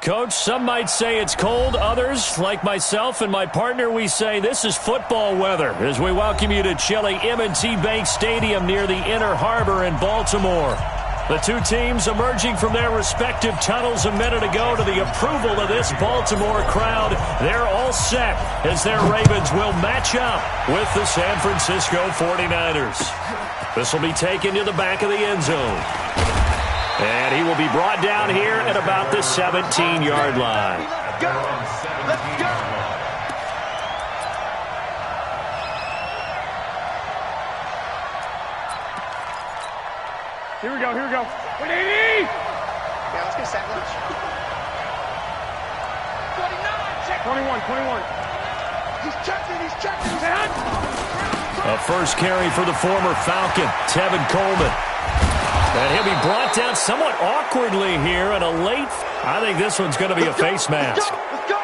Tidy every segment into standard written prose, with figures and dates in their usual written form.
Coach. Some might say it's cold. Others, like myself and my partner, we say this is football weather as we welcome you to chilly M&T Bank Stadium near the Inner Harbor in Baltimore. The two teams emerging from their respective tunnels a minute ago to the approval of this Baltimore crowd. They're all set as their Ravens will match up with the San Francisco 49ers. This will be taken to the back of the end zone. And he will be brought down here at about the 17-yard line. Let's go! Let's go! Here we go, here we go. 180! Yeah, let's get a sack lunch. 49, check. 21. He's checking. A first carry for the former Falcon, Tevin Coleman. And he'll be brought down somewhat awkwardly here in a late. I think this one's going to be a face mask. Let's go.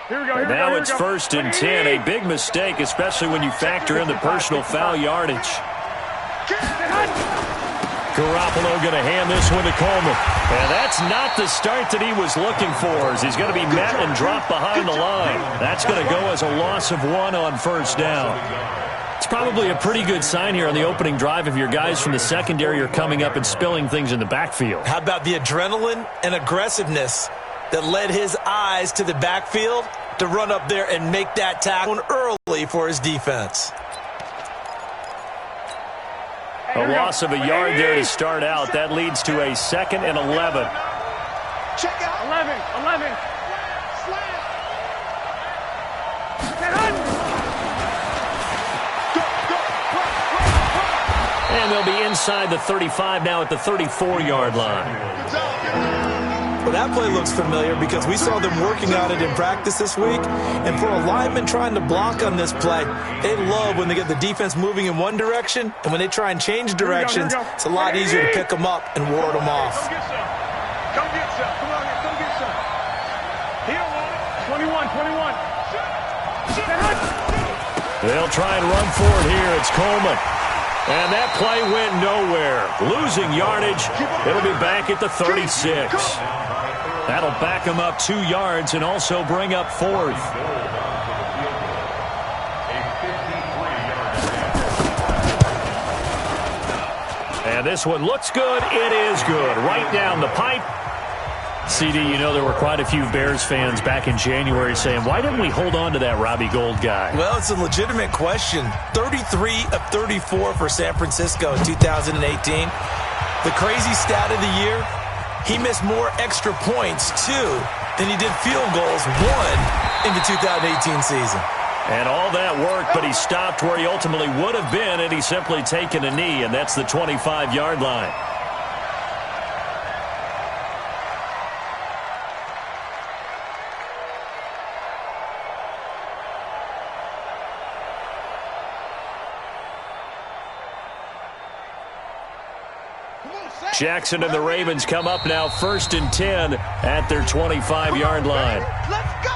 Here we go, And now it's 1st and 10. A big mistake, especially when you factor in the personal foul yardage. Garoppolo going to hand this one to Coleman. And that's not the start that he was looking for, as he's going to be met and dropped behind the line. That's going to go as a loss of 1 on first down. It's probably a pretty good sign here on the opening drive if your guys from the secondary are coming up and spilling things in the backfield. How about the adrenaline and aggressiveness that led his eyes to the backfield to run up there and make that tackle early for his defense? A loss of a yard there to start out. That leads to a 2nd and 11. Check out. 11. And they'll be inside the 35 now at the 34-yard line. Well, that play looks familiar because we saw them working on it in practice this week. And for a lineman trying to block on this play, they love when they get the defense moving in one direction. And when they try and change directions, it's a lot easier to pick them up and ward them off. Come get some. Come on, come get some. He don't want it. 21. They'll try and run for it here. It's Coleman. And that play went nowhere. Losing yardage. It'll be back at the 36. That'll back him up 2 yards and also bring up 4th. And this one looks good. It is good. Right down the pipe. CD, you know there were quite a few Bears fans back in January saying, why didn't we hold on to that Robbie Gould guy? Well, it's a legitimate question. 33 of 34 for San Francisco in 2018. The crazy stat of the year, he missed more extra points, 2, than he did field goals, 1, in the 2018 season. And all that work, but he stopped where he ultimately would have been, and he's simply taken a knee, and that's the 25-yard line. Jackson and the Ravens come up now 1st and 10 at their 25-yard line. Let's go!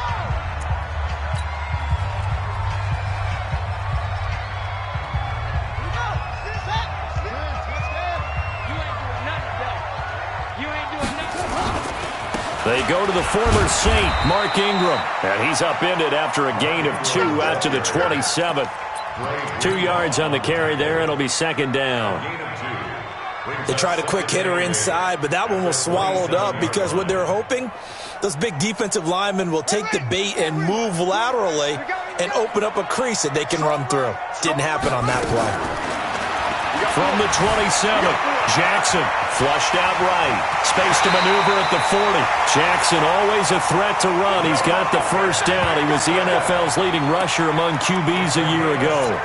They go to the former Saint, Mark Ingram, and he's upended after a gain of 2 out to the 27th. 2 yards on the carry there. It'll be 2nd down. They tried a quick hitter inside, but that one was swallowed up because what they're hoping, those big defensive linemen will take the bait and move laterally and open up a crease that they can run through. Didn't happen on that play. From the 27, Jackson flushed out right. Space to maneuver at the 40. Jackson always a threat to run. He's got the first down. He was the NFL's leading rusher among QBs a year ago.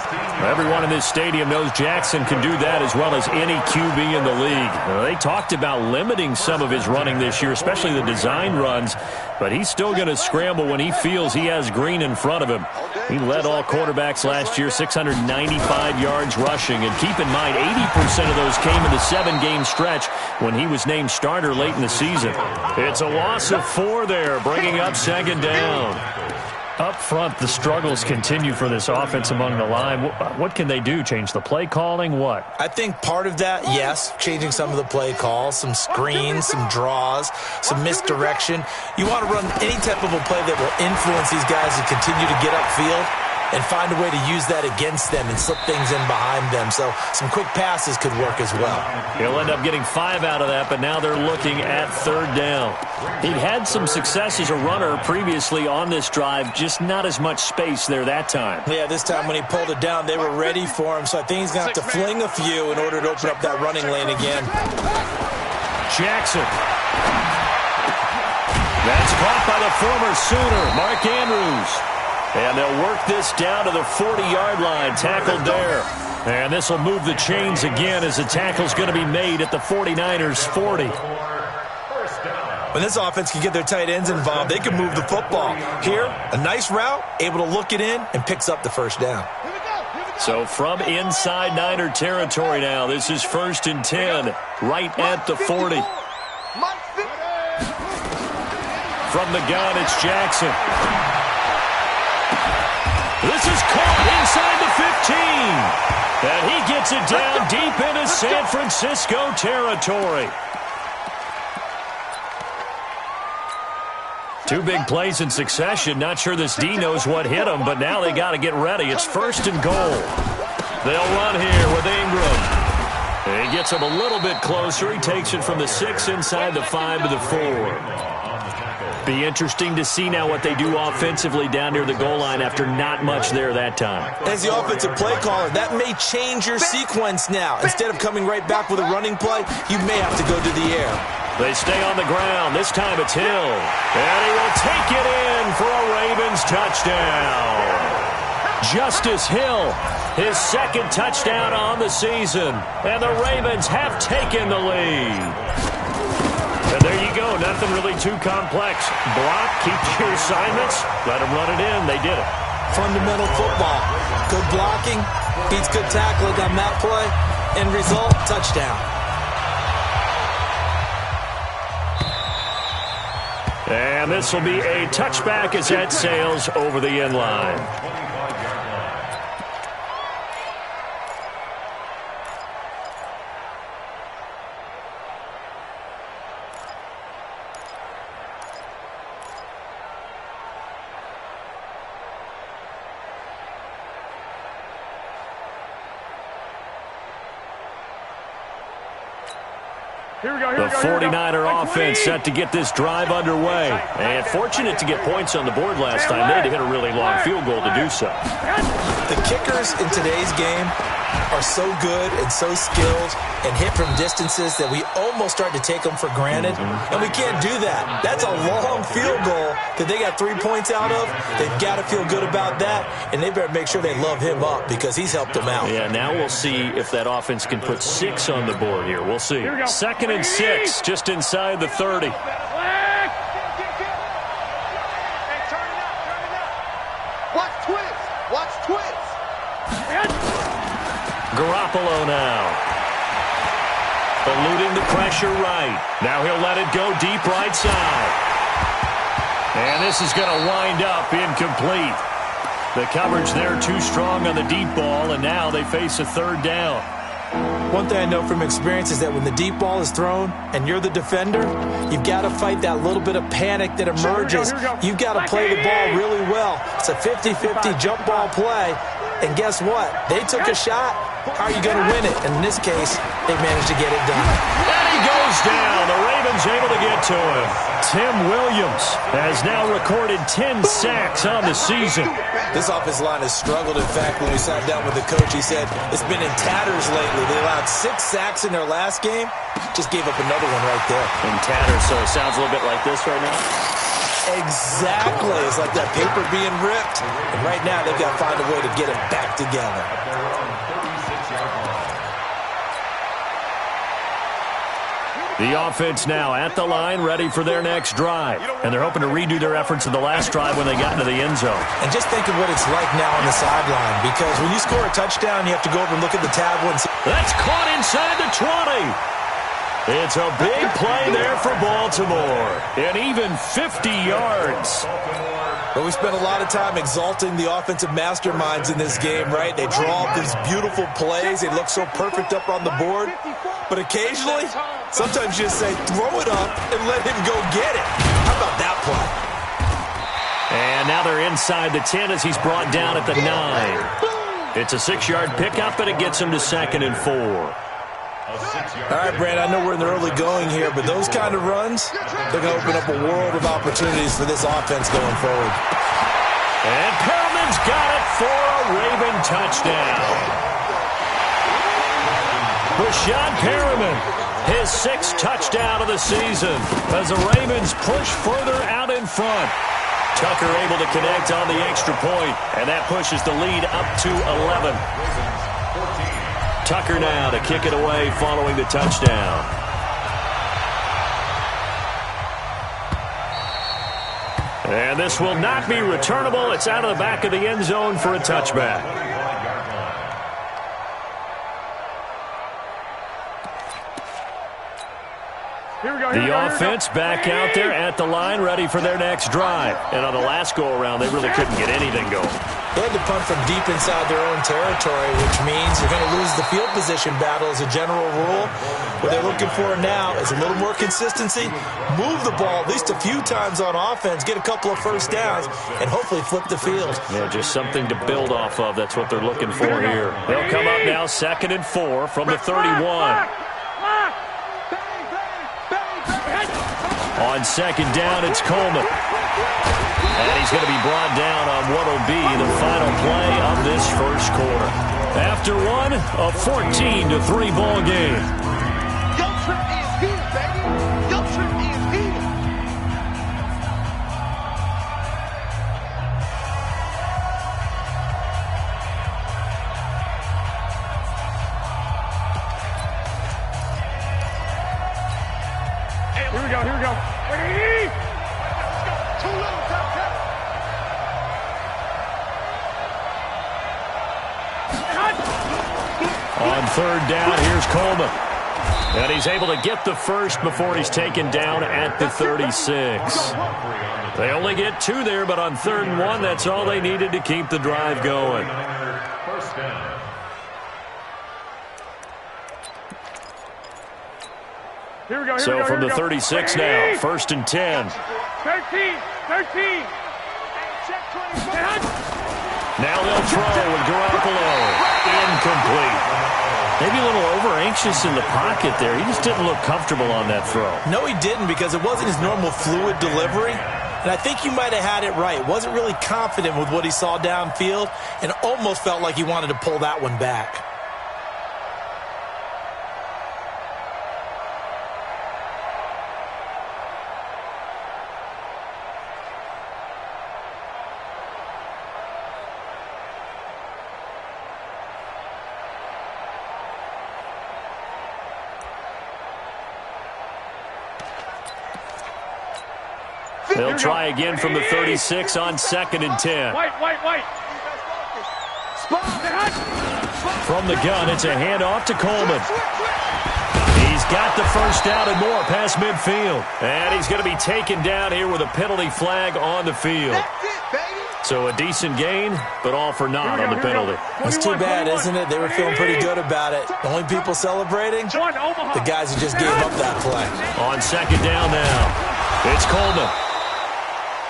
Everyone in this stadium knows Jackson can do that as well as any QB in the league. They talked about limiting some of his running this year, especially the design runs, but he's still going to scramble when he feels he has green in front of him. He led all quarterbacks last year, 695 yards rushing. And keep in mind, 80% of those came in the 7-game stretch when he was named starter late in the season. It's a loss of 4 there, bringing up 2nd down. Up front, the struggles continue for this offense among the line. What can they do? Change the play calling? What? I think part of that, yes, changing some of the play calls, some screens, some draws, some misdirection. You want to run any type of a play that will influence these guys to continue to get upfield and find a way to use that against them and slip things in behind them. So some quick passes could work as well. He'll end up getting 5 out of that, but now they're looking at 3rd down. He'd had some success as a runner previously on this drive, just not as much space there that time. Yeah, this time when he pulled it down, they were ready for him, so I think he's going to have to fling a few in order to open up that running lane again. Jackson. That's caught by the former Sooner, Mark Andrews. And they'll work this down to the 40-yard line, tackled there. And this will move the chains again as the tackle's going to be made at the 49ers' 40. When this offense can get their tight ends involved, they can move the football. Here, a nice route, able to look it in, and picks up the 1st down. So from inside Niner territory now, this is 1st and 10, right at the 40. From the gun, it's Jackson. This is caught inside the 15. And he gets it down deep into San Francisco territory. 2 big plays in succession. Not sure this D knows what hit him, but now they got to get ready. It's 1st and goal. They'll run here with Ingram. And he gets him a little bit closer. He takes it from the 6 inside the 5 to the 4. Be interesting to see now what they do offensively down near the goal line after not much there that time. As the offensive play caller, that may change your sequence now. Instead of coming right back with a running play, you may have to go to the air. They stay on the ground. This time it's Hill. And he will take it in for a Ravens touchdown. Justice Hill, his 2nd touchdown on the season. And the Ravens have taken the lead. And there you go. Nothing really too complex. Block, keep your assignments, let them run it in. They did it. Fundamental football. Good blocking, beats good tackling on that play. End result, touchdown. And this will be a touchback as that sails over the end line. The 49er offense set to get this drive underway. And fortunate to get points on the board last time. They had to hit a really long field goal to do so. The kickers in today's game are so good and so skilled and hit from distances that we almost start to take them for granted. And we can't do that. That's a long field goal that they got 3 points out of. They've got to feel good about that, and they better make sure they love him up because he's helped them out. Yeah, now we'll see if that offense can put 6 on the board here. We'll see. 2nd and 6, just inside the 30. Watch twist. Watch twist. Garoppolo now. Eluding the pressure right. Now he'll let it go deep right side. And this is going to wind up incomplete. The coverage there too strong on the deep ball, and now they face a 3rd down. One thing I know from experience is that when the deep ball is thrown and you're the defender, you've got to fight that little bit of panic that emerges. You've got to play the ball really well. It's a 50-50 jump ball play. And guess what? They took a shot. How are you going to win it? And in this case, they managed to get it done. And he goes down. The Ravens able to get to him. Tim Williams has now recorded 10 sacks on the season. This offensive line has struggled. In fact, when we sat down with the coach, he said it's been in tatters lately. They allowed 6 sacks in their last game. Just gave up another one right there. In tatters, so it sounds a little bit like this right now. Exactly. It's like that paper being ripped. And right now, they've got to find a way to get it back together. The offense now at the line, ready for their next drive. And they're hoping to redo their efforts in the last drive when they got into the end zone. And just think of what it's like now on the sideline, because when you score a touchdown, you have to go over and look at the tablet and see. That's caught inside the 20. It's a big play there for Baltimore. And even 50 yards. But we spent a lot of time exalting the offensive masterminds in this game, right? They draw up these beautiful plays. They look so perfect up on the board. But occasionally, sometimes you just say, throw it up and let him go get it. How about that play? And now they're inside the 10 as he's brought down at the 9. It's a 6-yard pickup, and it gets him to 2nd and 4. All right, Brand, I know we're in the early going here, but those kind of runs, they're going to open up a world of opportunities for this offense going forward. And Perriman's got it for a Raven touchdown. Rashad Perriman, his 6th touchdown of the season as the Ravens push further out in front. Tucker able to connect on the extra point, and that pushes the lead up to 11. Tucker now to kick it away following the touchdown. And this will not be returnable. It's out of the back of the end zone for a touchback. The offense back out there at the line, ready for their next drive. And on the last go-around, they really couldn't get anything going. They had to punt from deep inside their own territory, which means you're going to lose the field position battle as a general rule. What they're looking for now is a little more consistency, move the ball at least a few times on offense, get a couple of first downs, and hopefully flip the field. Yeah, just something to build off of. That's what they're looking for here. They'll come up now 2nd and 4 from the 31. On 2nd down, it's Coleman. And he's going to be brought down on what will be the final play of this first quarter. After one, a 14-3 ball game. Yo, Trip is here, baby. Yo, Trip is here. Here we go, here we go. Ready? Too little, tap, tap. On 3rd down, here's Coleman. And he's able to get the first before he's taken down at the 36. They only get 2 there, but on 3rd and 1, that's all they needed to keep the drive going. Here we go, So from the 36 now, 1st and 10. 13. Now they'll throw with Garoppolo. Incomplete. Maybe a little over-anxious in the pocket there. He just didn't look comfortable on that throw. No, he didn't, because it wasn't his normal fluid delivery. And I think you might have had it right. Wasn't really confident with what he saw downfield and almost felt like he wanted to pull that one back. They'll try again from the 36 on 2nd and 10. White. From the gun, it's a handoff to Coleman. He's got the first down and more past midfield. And he's going to be taken down here with a penalty flag on the field. That's it, baby. So a decent gain, but all for naught on the penalty. That's too bad, isn't it? They were feeling pretty good about it. The only people celebrating, the guys who just gave up that play. On 2nd down now, it's Coleman.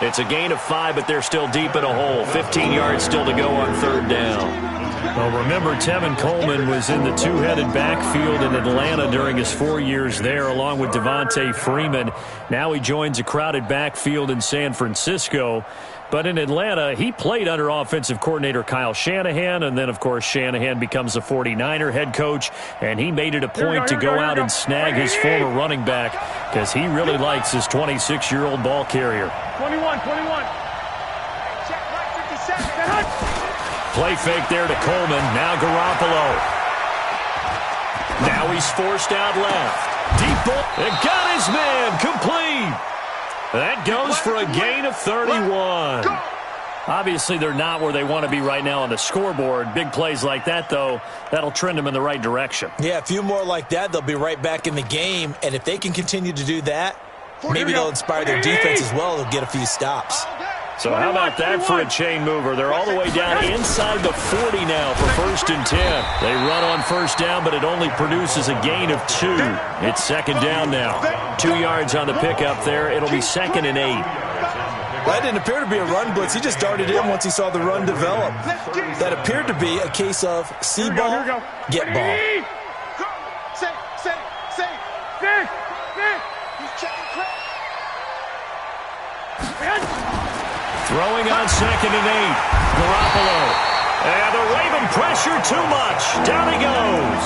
It's a gain of 5, but they're still deep in a hole. 15 yards still to go on 3rd down. Well, remember, Tevin Coleman was in the two-headed backfield in Atlanta during his 4 years there, along with Devontae Freeman. Now he joins a crowded backfield in San Francisco. But in Atlanta, he played under offensive coordinator Kyle Shanahan, and then, of course, Shanahan becomes a 49er head coach, and he made it a point to go out and snag his former running back because he really likes his 26-year-old ball carrier. 21. Check right 50 seconds. Play fake there to Coleman. Now Garoppolo. Now he's forced out left. Deep ball. And got his man complete. That goes for a gain of 31. Obviously, they're not where they want to be right now on the scoreboard. Big plays like that, though, that'll trend them in the right direction. Yeah, a few more like that, they'll be right back in the game. And if they can continue to do that, maybe they'll inspire their defense as well. They'll get a few stops. So how about that for a chain mover? They're all the way down inside the 40 now for 1st and 10. They run on 1st down, but it only produces a gain of 2. It's 2nd down now. 2 yards on the pickup there. It'll be 2nd and 8. That didn't appear to be a run blitz. He just darted in once he saw the run develop. That appered to be a case of see ball, get ball. Throwing on 2nd and 8. Garoppolo. And the Raven pressure too much. Down he goes.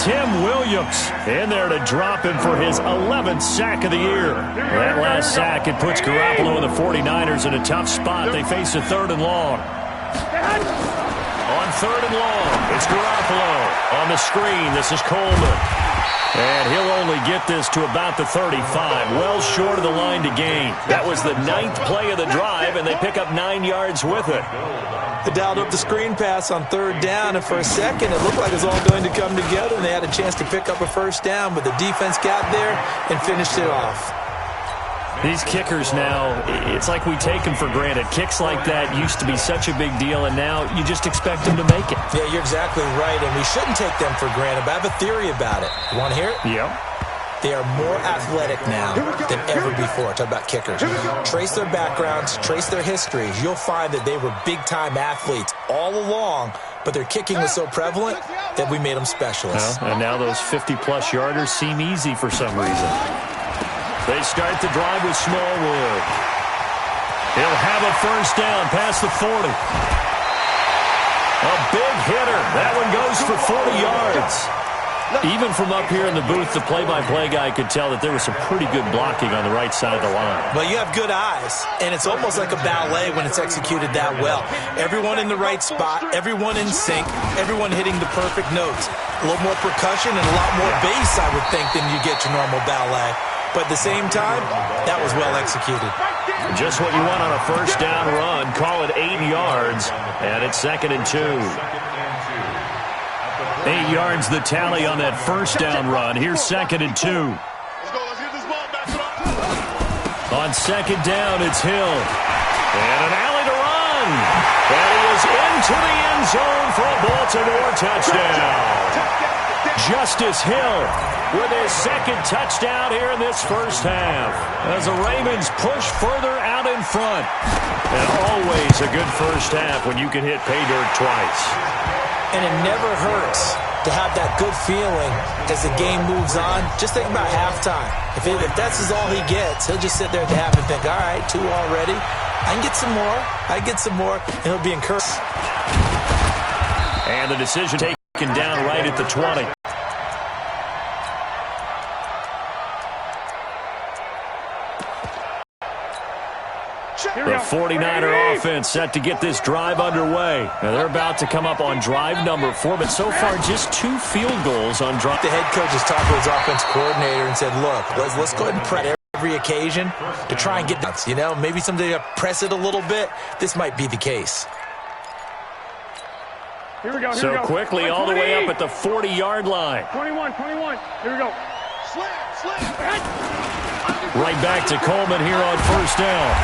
Tim Williams in there to drop him for his 11th sack of the year. That last sack, it puts Garoppolo and the 49ers in a tough spot. They face a 3rd and long. On 3rd and long, it's Garoppolo. On the screen, this is Coleman. And he'll only get this to about the 35, well short of the line to gain. That was the 9th play of the drive, and they pick up 9 yards with it. They dialed up the screen pass on 3rd down, and for a second it looked like it was all going to come together, and they had a chance to pick up a 1st down, but the defense got there and finished it off. These kickers now, it's like we take them for granted. Kicks like that used to be such a big deal, and now you just expect them to make it. Yeah, you're exactly right, and we shouldn't take them for granted, but I have a theory about it. You want to hear it? Yeah. They are more athletic now than ever before. Talk about kickers. Trace their backgrounds, trace their histories. You'll find that they were big-time athletes all along, but their kicking was so prevalent that we made them specialists. Well, and now those 50-plus yarders seem easy for some reason. They start the drive with Smallwood. He'll have a 1st down past the 40. A big hitter. That one goes for 40 yards. Even from up here in the booth, the play-by-play guy could tell that there was some pretty good blocking on the right side of the line. Well, you have good eyes, and it's almost like a ballet when it's executed that well. Everyone in the right spot, everyone in sync, everyone hitting the perfect notes. A little more percussion and a lot more bass, I would think, than you get your normal ballet. But at the same time, that was well executed. Just what you want on a 1st down run. Call it 8 yards, and it's 2nd and 2. 8 yards the tally on that 1st down run. Here's 2nd and 2. On 2nd down, it's Hill. And an alley to run. And he is into the end zone for a Baltimore touchdown. Justice Hill with his 2nd touchdown here in this 1st half. As the Ravens push further out in front. And always a good 1st half when you can hit pay dirt twice. And it never hurts to have that good feeling as the game moves on. Just think about halftime. If that's all he gets, he'll just sit there at the half and think, all right, 2 already. I can get some more. I get some more. And he'll be encouraged. And the decision taken down right at the 20. The 49er offense set to get this drive underway. Now they're about to come up on drive number 4, but so far just 2 field goals on drive. The head coach has talked to his offense coordinator and said, look, let's go ahead and press every occasion to try and get nuts. You know, maybe someday press it a little bit. This might be the case. Here we go. So quickly all the way up at the 40-yard line. 21. Here we go. Right back to Coleman here on 1st down.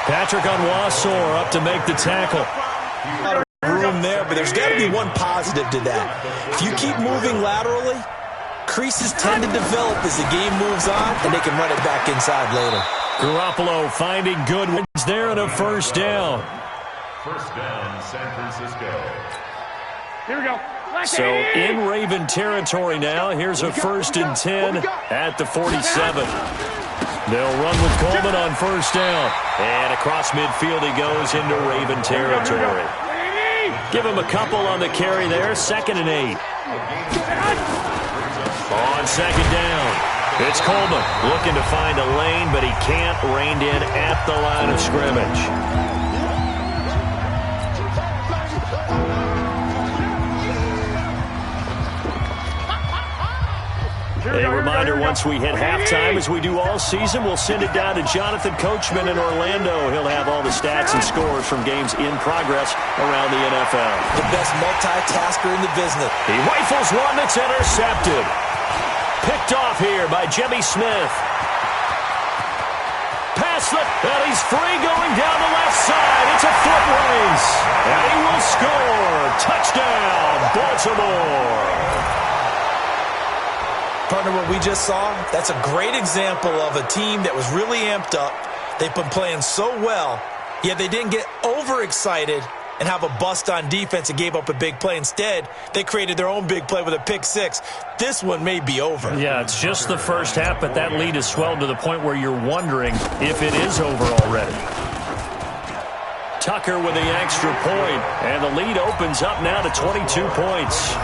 Patrick Onwuasor up to make the tackle. A lot of room there, but there's got to be one positive to that. If you keep moving laterally, creases tend to develop as the game moves on, and they can run it back inside later. Garoppolo finding good ones there and a 1st down. 1st down, San Francisco. Here we go. So in Raven territory now. Here's a 1st and 10 at the 47. They'll run with Coleman on 1st down. And across midfield he goes into Raven territory. Give him a couple on the carry there. 2nd and 8. On 2nd down, it's Coleman looking to find a lane, but he can't. Reined in at the line of scrimmage. A reminder, once we hit halftime, as we do all season, we'll send it down to Jonathan Coachman in Orlando. He'll have all the stats and scores from games in progress around the NFL. The best multitasker in the business. He rifles one that's intercepted. Picked off here by Jimmy Smith. And he's free going down the left side. It's a foot race. And he will score. Touchdown, Baltimore. Partner, what we just saw, that's a great example of a team that was really amped up. They've been playing so well, yet they didn't get overexcited and have a bust on defense and gave up a big play. Instead, they created their own big play with a pick six. This one may be over. Yeah, it's just the first half, but that lead has swelled to the point where you're wondering if it is over already. Tucker with the extra point, and the lead opens up now to 22 points.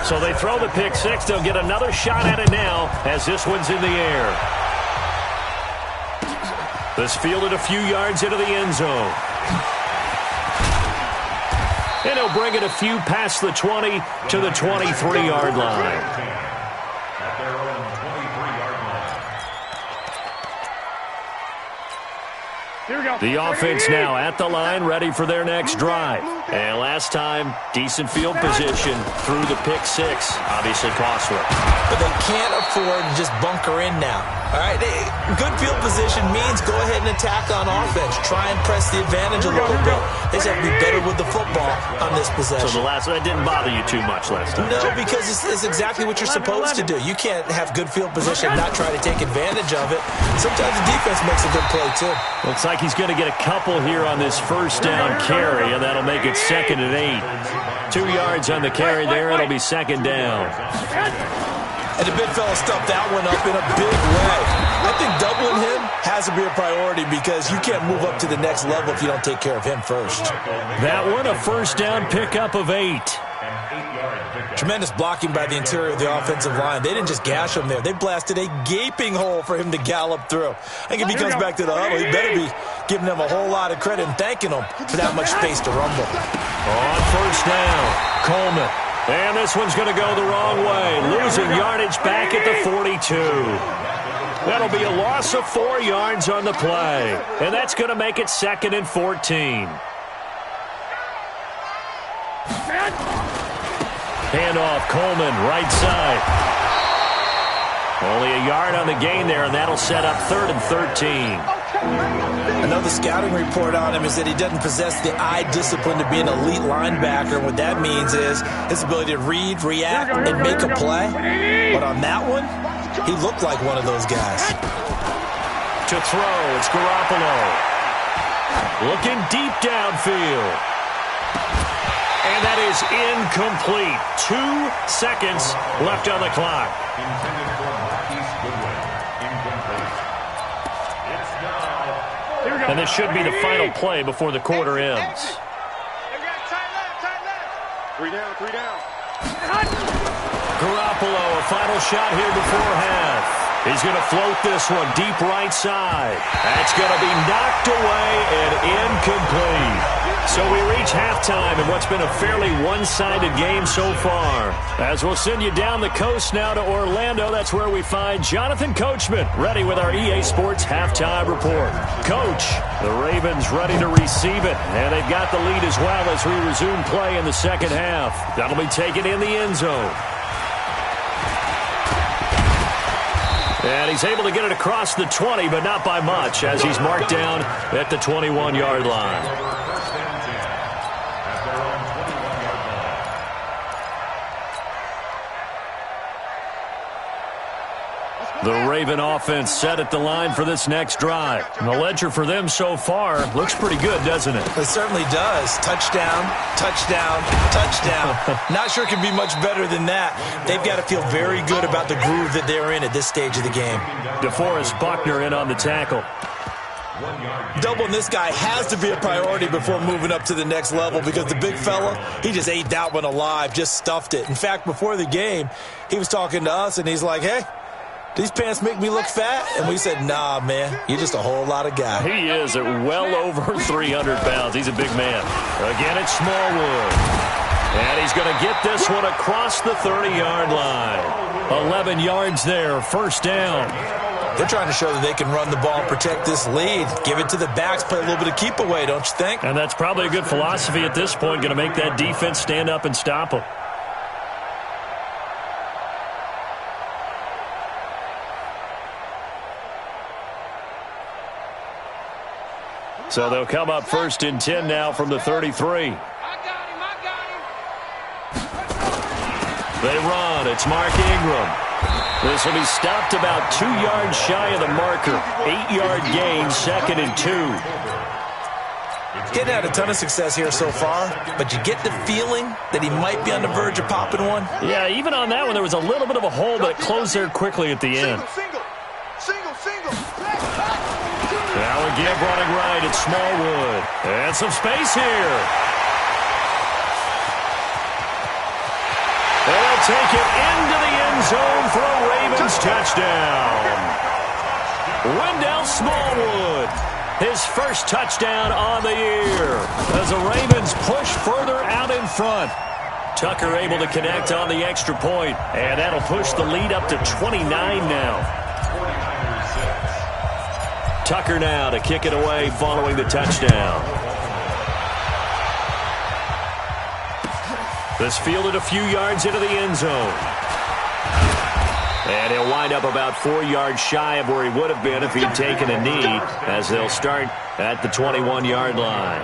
So they throw the pick six. They'll get another shot at it now as this one's in the air. This fielded a few yards into the end zone. And he'll bring it a few past the 20 to the 23-yard line. At their own 23-yard line. Here we go. The offense now at the line, ready for their next drive. And last time, decent field position through the pick six. Obviously costly. But they can't afford to just bunker in now. All right, good field position means go ahead and attack on offense. Try and press the advantage a little bit. They just have to be better with the football on this possession. So the last one, that didn't bother you too much last time? No, because it's exactly what you're supposed to do. You can't have good field position and not try to take advantage of it. Sometimes the defense makes a good play, too. Looks like he's going to get a couple here on this first down carry, and that'll make it 2nd and 8. 2 yards on the carry there. It'll be 2nd down. And the big fella stuffed that one up in a big way. I think doubling him has to be a priority because you can't move up to the next level if you don't take care of him first. That one, a first down pickup of 8. Tremendous blocking by the interior of the offensive line. They didn't just gash him there. They blasted a gaping hole for him to gallop through. I think if he comes back to the huddle, he better be giving them a whole lot of credit and thanking them for that much space to rumble. On first down, Coleman. And this one's going to go the wrong way. Losing yardage back at the 42. That'll be a loss of 4 yards on the play. And that's going to make it 2nd and 14. Handoff, Coleman, right side. Only a yard on the gain there, and that'll set up 3rd and 13. Another scouting report on him is that he doesn't possess the eye discipline to be an elite linebacker. And what that means is his ability to read, react, and make a play. But on that one, he looked like one of those guys. To throw, it's Garoppolo. Looking deep downfield. And that is incomplete. 2 seconds left on the clock. Intended for Marquise Goodwin. Incomplete. It's now. And this should be the final play before the quarter ends. They got tight left. 3 down, 3 down. Garoppolo, a final shot here before half. He's going to float this one deep right side. That's going to be knocked away and incomplete. So we reach halftime in what's been a fairly one-sided game so far. As we'll send you down the coast now to Orlando, that's where we find Jonathan Coachman, ready with our EA Sports Halftime Report. Coach, the Ravens ready to receive it, and they've got the lead as well as we resume play in the second half. That'll be taken in the end zone. And he's able to get it across the 20, but not by much, as he's marked down at the 21-yard line. The Raven offense set at the line for this next drive. And the ledger for them so far looks pretty good, doesn't it? It certainly does. Touchdown, touchdown, touchdown. Not sure it can be much better than that. They've got to feel very good about the groove that they're in at this stage of the game. DeForest Buckner in on the tackle. Doubling this guy has to be a priority before moving up to the next level because the big fella, he just ate that one alive, just stuffed it. In fact, before the game, he was talking to us, and he's like, hey, these pants make me look fat? And we said, nah, man, you're just a whole lot of guy. He is at well over 300 pounds. He's a big man. Again, it's Smallwood. And he's going to get this one across the 30-yard line. 11 yards there, first down. They're trying to show that they can run the ball and protect this lead. Give it to the backs, play a little bit of keep away, don't you think? And that's probably a good philosophy at this point, going to make that defense stand up and stop them. So they'll come up first and 10 now from the 33. They run. It's Mark Ingram. This will be stopped about 2 yards shy of the marker. 8-yard gain, 2nd and 2. Getting had a ton of success here so far, but you get the feeling that he might be on the verge of popping one. Yeah, even on that one, there was a little bit of a hole, but it closed there quickly at the end. Single. Now again, running right, it's Smallwood. And some space here. They'll take it into the end zone for a Ravens touchdown. Wendell Smallwood, his first touchdown on the year as the Ravens push further out in front. Tucker able to connect on the extra point, and that'll push the lead up to 29 now. Tucker now to kick it away following the touchdown. This fielded a few yards into the end zone. And he'll wind up about 4 yards shy of where he would have been if he'd taken a knee, as they'll start at the 21-yard line.